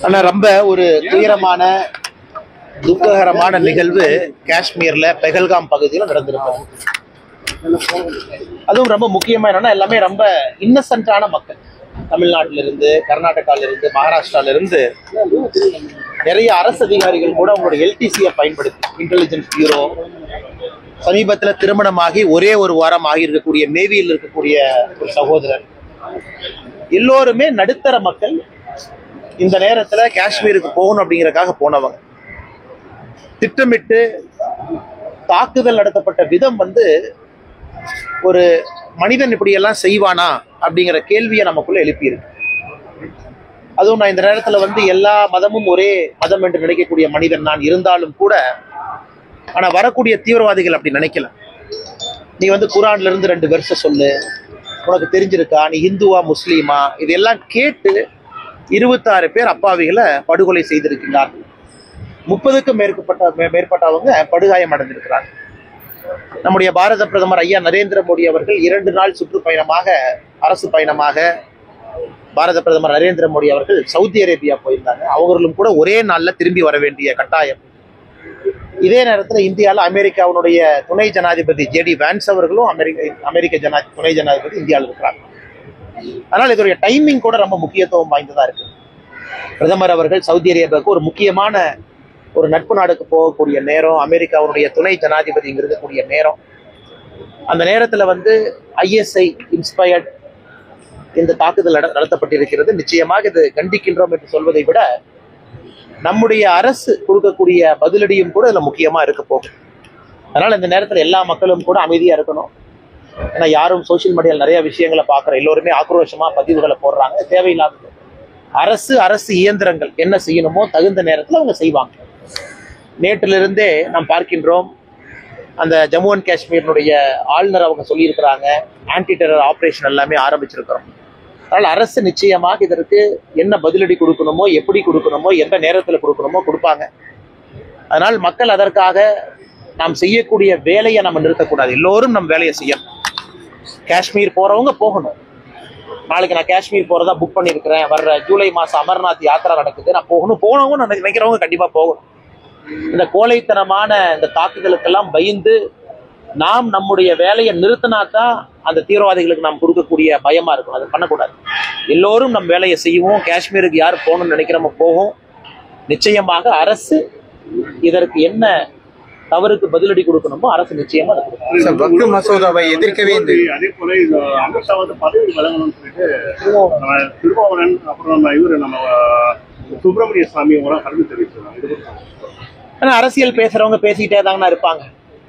ஆனா ரொம்ப ஒரு துயரமான துக்ககரமான நிகழ்வு காஷ்மீர்ல பெஹல்காம் பகுதியில் நடந்திருப்பது. அதுவும் ரொம்ப முக்கியமா என்னன்னா எல்லாமே ரொம்ப இன்னசென்டான மக்கள். தமிழ்நாட்டில இருந்து, கர்நாடகால இருந்து, மகாராஷ்டிரால இருந்து நிறைய அரசு அதிகாரிகள் கூட அவங்களோட எல்டிசியை பயன்படுத்தி, இன்டெலிஜென்ஸ் பியூரோ, சமீபத்தில் திருமணமாகி ஒரே ஒரு வாரம் ஆகி இருக்கக்கூடிய நேவியில் இருக்கக்கூடிய ஒரு சகோதரர், எல்லோருமே நடுத்தர மக்கள். இந்த நேரத்துல காஷ்மீருக்கு போகணும் அப்படிங்கறதுக்காக போனவங்க. திட்டமிட்டு தாக்குதல் நடத்தப்பட்ட விதம் ஒரு மனிதன் இப்படி எல்லாம் செய்வானா அப்படிங்கிற கேள்வியை நமக்குள்ள எழுப்பியிருக்கு. அதுவும் நான் இந்த நேரத்துல எல்லா மதமும் ஒரே மதம் என்று நினைக்கக்கூடிய மனிதன் நான் இருந்தாலும் கூட, ஆனா வரக்கூடிய தீவிரவாதிகள் அப்படி நினைக்கல. நீ குரான்ல இருந்து 2 வெர்ச சொல்லு, உனக்கு தெரிஞ்சிருக்கா, நீ இந்துவா முஸ்லீமா, இதெல்லாம் கேட்டு 26 பேர் அப்பாவிகளை படுகொலை செய்திருக்கிறார்கள். 30க்கும் மேற்பட்டவங்க படுகாயம் அடைந்திருக்கிறார்கள். நம்முடைய பாரத பிரதமர் ஐயா நரேந்திர மோடி அவர்கள் 2 நாள் சுற்றுப்பயணமாக, அரசு பயணமாக பாரத பிரதமர் நரேந்திர மோடி அவர்கள் சவுதி அரேபியா போயிருந்தாங்க. அவர்களும் கூட ஒரே நாள்ல திரும்பி வர வேண்டிய கட்டாயம். இதே நேரத்தில் இந்தியாவில் அமெரிக்காவுடைய துணை ஜனாதிபதி ஜேடி வான்ஸ் அவர்களும் அமெரிக்க துணை ஜனாதிபதி இந்தியாவில் இருக்கிறாங்க. அதனால் இதோடைய டைமிங் கூட ரொம்ப முக்கியத்துவம் வாய்ந்ததா இருக்கு. பிரதமர் அவர்கள் சவுதி அரேபியாவுக்கு ஒரு முக்கியமான ஒரு நட்பு நாடுக்கு போகக்கூடிய நேரம், அமெரிக்காவுடைய துணை ஜனாதிபதி இங்க இருக்கக்கூடிய நேரம். அந்த நேரத்தில் ஐஎஸ்ஐ இன்ஸ்பயர்ட் இந்த தாக்குதல் நடத்தப்பட்டிருக்கிறது. நிச்சயமாக இது கண்டிக்கின்றோம் என்று சொல்வதை விட நம்முடைய அரசு கொடுக்கக்கூடிய பதிலடியும் கூட இதுல முக்கியமா இருக்க போகும். அதனால இந்த நேரத்தில் எல்லா மக்களும் கூட அமைதியா இருக்கணும். ஏன்னா யாரும் சோசியல் மீடியாவில் நிறைய விஷயங்களை பார்க்குறோம், எல்லோருமே ஆக்ரோஷமா பதிவுகளை போடுறாங்க. தேவையில்லாதது. அரசு இயந்திரங்கள் என்ன செய்யணுமோ தகுந்த நேரத்தில் அவங்க செய்வாங்க. நேற்றிலிருந்தே நாம் பார்க்கின்றோம், அந்த ஜம்மு அண்ட் காஷ்மீரினுடைய ஆளுநர் அவங்க சொல்லியிருக்கிறாங்க, ஆன்டி டெரர் ஆப்ரேஷன் எல்லாமே ஆரம்பிச்சிருக்கிறோம். அதனால் அரசு நிச்சயமாக இதற்கு என்ன பதிலடி கொடுக்கணுமோ, எப்படி கொடுக்கணுமோ, எந்த நேரத்தில் கொடுக்கணுமோ கொடுப்பாங்க. அதனால் மக்கள் அதற்காக நாம் செய்யக்கூடிய வேலையை நம்ம நிறுத்தக்கூடாது. எல்லோரும் நம் வேலையை செய்யணும். காஷ்மீர் போறவங்க போகணும். நாளைக்கு நான் காஷ்மீர் போறதா புக் பண்ணியிருக்கிறேன், வர்ற ஜூலை மாசம் அமர்நாத் யாத்திரா நடக்குது, நான் போனவங்க நினைக்கிறவங்க கண்டிப்பா போகணும். இந்த கோழைத்தனமான இந்த தாக்குதலுக்கெல்லாம் பயந்து நாம் நம்முடைய வேலையை நிறுத்தினாதான் அந்த தீவிரவாதிகளுக்கு நாம் கொடுக்கக்கூடிய பயமா இருக்கும். அதை பண்ணக்கூடாது. எல்லோரும் நம் வேலையை செய்வோம். காஷ்மீருக்கு யார் போகணும்னு நினைக்கிறோமோ போகும். நிச்சயமாக அரசு இதற்கு என்ன தவறுக்கு பதிலடி கொடுக்கணுமோ அரசு நிச்சயமா வக்ஃப் மசோதாவை எதிர்க்கவே அதே போல அமித்ஷா பதவி வழங்கணும்னு சொல்லிட்டு திருமாவளவன் அப்புறம் இவரு நம்ம சுப்பிரமணிய சாமி கருத்து தெரிவிச்சிருக்காங்க. ஆனா அரசியல் பேசுறவங்க பேசிக்கிட்டே தாங்கன்னா இருப்பாங்க.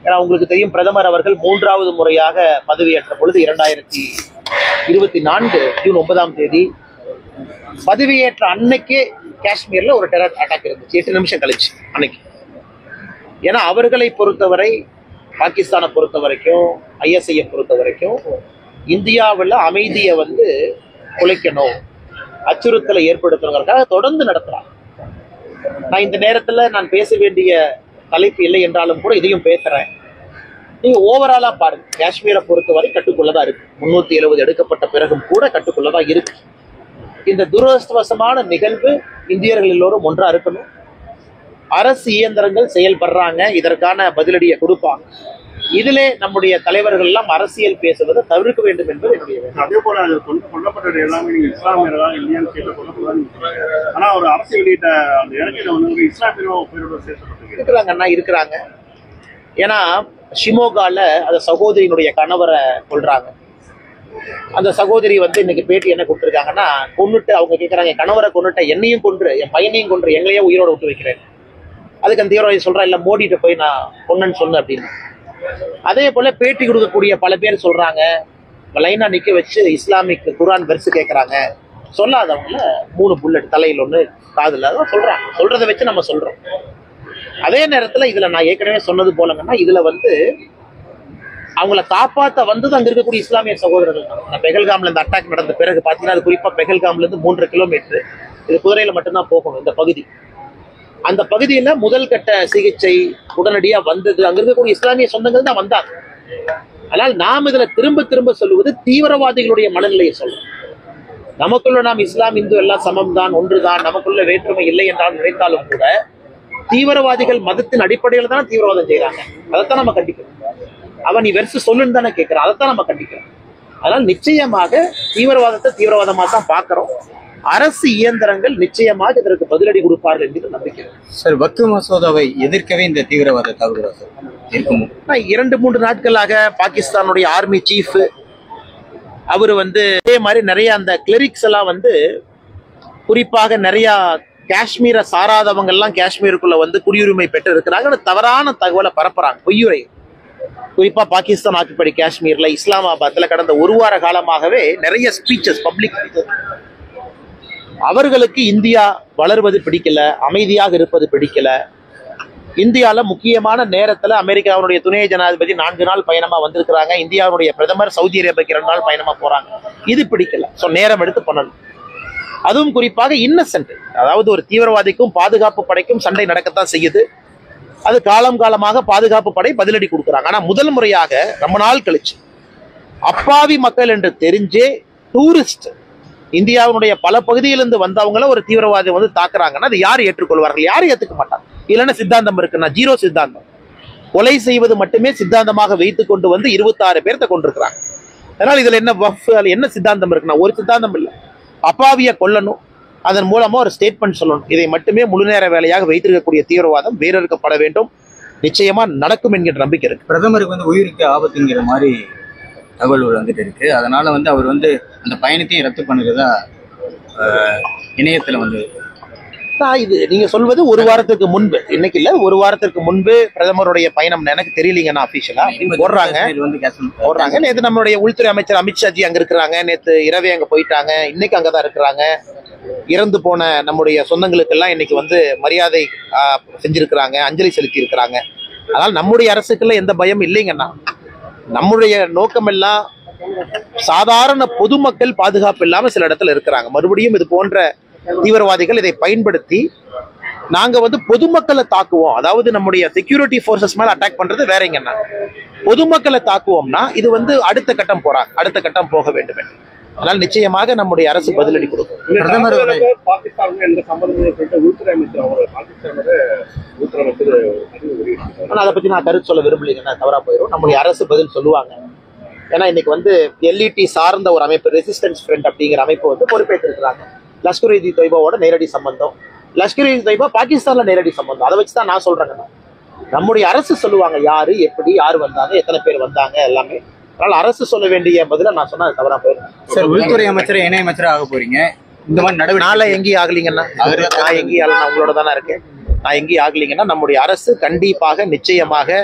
ஏன்னா உங்களுக்கு தெரியும், பிரதமர் அவர்கள் 3வது முறையாக பதவியேற்ற பொழுது 2024 ஜூன் 9ஆம் தேதி பதவியேற்ற அன்னைக்கே காஷ்மீர்ல ஒரு டெரர் அட்டாக் இருந்துச்சு, 8 நிமிஷம் கழிச்சு அன்னைக்கு. ஏன்னா அவர்களை பொறுத்தவரை, பாகிஸ்தானை பொறுத்த வரைக்கும், ஐஎஸ்ஐயை பொறுத்த வரைக்கும் இந்தியாவில் அமைதியை குலைக்கணும், அச்சுறுத்தலை ஏற்படுத்தணுங்கிறதுக்காக தொடர்ந்து நடத்துறாங்க. நான் இந்த நேரத்தில் நான் பேச வேண்டிய தலைப்பு இல்லை என்றாலும் கூட இதையும் பேசுறேன். நீங்க ஓவராலா பாருங்க, காஷ்மீரை பொறுத்தவரை கட்டுக்குள்ளதான் இருக்கு. 370 எடுக்கப்பட்ட பிறகும் கூட கட்டுக்குள்ளதான் இருக்கு. இந்த துரதிருஷ்டவசமான நிகழ்வு இந்தியர்கள் எல்லோரும் ஒன்றா இருக்கணும். அரசு இயந்திரங்கள் செயல்படுறாங்க, இதற்கான பதிலடியை கொடுப்பாங்க. இதிலே நம்முடைய தலைவர்கள் எல்லாம் அரசியல் பேசுவதை தவிர்க்க வேண்டும் என்பது என்னுடைய வேண்டுகோள். அதே போல அது கொல்லப்பட்டது எல்லாமே நீங்க இஸ்லாமியர்களா இல்லையான்னு கேட்டு கொல்லப்படாதுன்னு, ஆனா ஒரு அரசு வெளியிட்ட அந்த இறக்கையில இஸ்லாமியரோட சேர்த்து இருக்கிறாங்க. ஏன்னா ஷிமோகால அந்த சகோதரியினுடைய கணவரை கொல்றாங்க. அந்த சகோதரி இன்னைக்கு பேட்டி என்ன கொடுத்துருக்காங்கன்னா, கொன்னுட்டு அவங்க கேட்கறாங்க, கணவரை கொன்னுட்ட என்னையும் கொன்று, என் பையனையும் கொன்று, எங்களையே உயிரோட விட்டு வைக்கிறேன். அதுக்கு அந்த தீவிரவாதி சொல்றா, இல்ல மோடிட்ட போய் நான் கொன்னன்னு சொன்னேன் அப்படின்னு. அதே போல பேட்டி கொடுக்கக்கூடிய பல பேர் சொல்றாங்க, லைனா நிக்க வச்சு இஸ்லாமிக் குரான் வெர்ஸ் கேட்கறாங்க. சொல்லாதவங்கள 3 புல்லட் தலையில் 1 காதுல சொல்றாங்க. சொல்றதை வச்சு நம்ம சொல்றோம். அதே நேரத்துல இதுல நான் ஏற்கனவே சொன்னது போலங்கன்னா, இதுல அவங்கள காப்பாற்ற அங்க இருக்கக்கூடிய இஸ்லாமிய சகோதரர்கள் தான். பெஹல்காம்ல இந்த அட்டாக் நடந்த பிறகு பாத்தீங்கன்னா, அது குறிப்பா பெஹல்காம்ல இருந்து 3 கிலோமீட்டர், இது குதிரையில மட்டும்தான் போகணும் இந்த பகுதி. அந்த பகுதியில முதல் கட்ட சிகிச்சை உடனடியா வந்தது. அங்க இருக்கக்கூடிய இஸ்லாமிய சொந்தங்கள் தான் வந்தாங்க. ஆனால் நாம் இதுல திரும்ப திரும்ப சொல்லுவது தீவிரவாதிகளுடைய மனநிலையை சொல்றோம். நமக்குள்ள நாம் இஸ்லாம் இந்து எல்லாம் சமம்தான், ஒன்றுதான், நமக்குள்ள வேற்றுமை இல்லை என்றால் நினைத்தாலும் கூட தீவிரவாதிகள் மதத்தின் அடிப்படையில் தான் தீவிரவாதம் செய்யறாங்க. அதைத்தான் நம்ம கண்டிக்கிறோம். அவன் நீ வெறுத்து சொல்லுன்னு தானே கேட்கிறான், அதைத்தான் நம்ம கண்டிக்கிறோம். அதனால் நிச்சயமாக தீவிரவாதத்தை தீவிரவாதமா தான் பார்க்கிறோம். அரசு இயந்திரங்கள் நிச்சயமாக இதற்கு பதிலடி கொடுப்பார்கள் என்கிற நம்பிக்கை. சார், வக்கு மசோதாவை எதிர்க்கவே இந்த தீவிரவாத தாக்குதல் இருக்குமோ? 2-3 நாட்களாக பாகிஸ்தானுடைய ஆர்மி சீஃப் அவரு இதே மாதிரி நிறைய அந்த கிளரிக்ஸ் எல்லாம் குறிப்பாக நிறைய காஷ்மீரை சாராதவங்க எல்லாம் காஷ்மீருக்குள்ள குடியுரிமை பெற்று இருக்கிறாங்க தவறான தகவலை பரப்புறாங்க, பொய்யுரை. குறிப்பா பாகிஸ்தான் ஆக்கிப்படி காஷ்மீர்ல இஸ்லாமாபாத்ல கடந்த 1 வார காலமாகவே நிறைய ஸ்பீச்சஸ், பப்ளிக் ஸ்பீச்சஸ். அவர்களுக்கு இந்தியா வளர்வது பிடிக்கல, அமைதியாக இருப்பது பிடிக்கல. இந்தியால முக்கியமான நேரத்துல அமெரிக்காவுடைய துணை ஜனாதிபதி 4 நாள் பயணமா வந்திருக்கிறாங்க. இந்தியாவுடைய பிரதமர் சவுதி அரேபியாவுக்கு 2 நாள் பயணமா போறாங்க. இது பிடிக்கல. சோ நேரம் எடுத்து பண்ணணும். அதுவும் குறிப்பாக இன்னசென்ட், அதாவது ஒரு தீவிரவாதிக்கும் பாதுகாப்பு படைக்கும் சண்டை நடக்கத்தான் செய்யுது. அது காலம் காலமாக பாதுகாப்பு படை பதிலடி கொடுக்குறாங்க. ஆனா முதல் முறையாக ரொம்ப நாள் கழிச்சு அப்பாவி மக்கள் என்று தெரிஞ்சே டூரிஸ்ட் இந்தியாவுடைய பல பகுதியிலிருந்து வந்தவங்கள ஒரு தீவிரவாதி தாக்குறாங்கன்னா அது யார் ஏற்றுக்கொள்வார்கள்? யாரும் ஏற்றுக்க மாட்டாங்க. இல்லைன்னா சித்தாந்தம் இருக்குன்னா ஜீரோ சித்தாந்தம். கொலை செய்வது மட்டுமே சித்தாந்தமாக வைத்துக் கொண்டு 26 பேர்த்த கொண்டிருக்கிறாங்க. அதனால இதுல என்ன என்ன சித்தாந்தம் இருக்குன்னா ஒரு சித்தாந்தம் இல்லை. அப்பாவிய கொல்லணும், அதன் மூலமா ஒரு ஸ்டேட்மெண்ட் சொல்லணும். இதை மட்டுமே முழு நேர வேலையாக வைத்திருக்கக்கூடிய தீவிரவாதம் வேறறுக்கப்பட வேண்டும். நிச்சயமா நடக்கும் என்கிற நம்பிக்கை இருக்கு. பிரதமருக்கு உயிருக்கு ஆபத்துங்கிற மாதிரி தகவல் இருக்கு. அதனால அவர் அந்த பயணத்தையும் ரத்து பண்ணுறதா இணையத்துல இது நீங்க சொல்வது 1 வாரத்துக்கு முன்பு, இன்னைக்கு இல்ல, 1 வாரத்திற்கு முன்பு பிரதமருடைய பயணம் எனக்கு தெரியலீங்கன்னா அபிஷியலா போடுறாங்க. நேற்று நம்மளுடைய உள்துறை அமைச்சர் அமித்ஷாஜி அங்க இருக்கிறாங்க. நேற்று இரவே அங்க போயிட்டாங்க. இன்னைக்கு அங்கதான் இருக்கிறாங்க. இறந்து போன நம்முடைய சொந்தங்களுக்கு எல்லாம் இன்னைக்கு மரியாதை செஞ்சிருக்கிறாங்க, அஞ்சலி செலுத்தி இருக்கிறாங்க. அதனால நம்முடைய அரசுக்குள்ள எந்த பயம் இல்லைங்கன்னா, நம்முடைய நோக்கம் எல்லாம் சாதாரண பொதுமக்கள் பாதுகாப்பு இல்லாம சில இடத்துல இருக்கிறாங்க. மறுபடியும் இது போன்ற தீவிரவாதிகள் இதை பயன்படுத்தி நாங்க பொதுமக்களை தாக்குவோம், அதாவது நம்முடைய செக்யூரிட்டி போர்சஸ் மேல அட்டாக் பண்றது வேறங்கன்னா, பொதுமக்களை தாக்குவோம்னா இது அடுத்த கட்டம் போறாங்க, அடுத்த கட்டம் போக வேண்டும். அதனால நிச்சயமாக நம்முடைய அரசு பதிலடி கொடுக்கும். பிரதமர் அதை பத்தி நான் கருத்து சொல்ல விரும்பலைங்கன்னா தவறா போயிடும். நம்முடைய அரசு பதில் சொல்லுவாங்க. ஏன்னா இன்னைக்கு எல்இடி சார்ந்த ஒரு அமைப்பு, ரெசிஸ்டன்ஸ் ஃப்ரண்ட் அப்படிங்கிற அமைப்பு பொறுப்பேற்றிருக்கிறாங்க. லஷ்கர்-இ தொய்பாவோட நேரடி சம்பந்தம், லஷ்கர்-இ தொய்பா பாகிஸ்தான்ல நேரடி சம்பந்தம். அதை வச்சுதான் நான் சொல்றேங்க. நம்முடைய அரசு சொல்லுவாங்க யாரு, எப்படி, யார் வந்தாங்க, எத்தனை பேர் வந்தாங்க, எல்லாமே. அதனால அரசு சொல்ல வேண்டிய பதில நான் சொன்னா அது தவறா போயிடும். சார், உள்துறை அமைச்சர் இணை அமைச்சர் ஆக போறீங்க. இந்த மாதிரி நடவடிக்கை நாளை எங்கேயும் ஆகலீங்கன்னா, நான் எங்கேயும் ஆகல, நான் உங்களோட தானே இருக்கேன். நான் எங்கேயும் ஆகலீங்கன்னா நம்முடைய அரசு கண்டிப்பாக நிச்சயமாக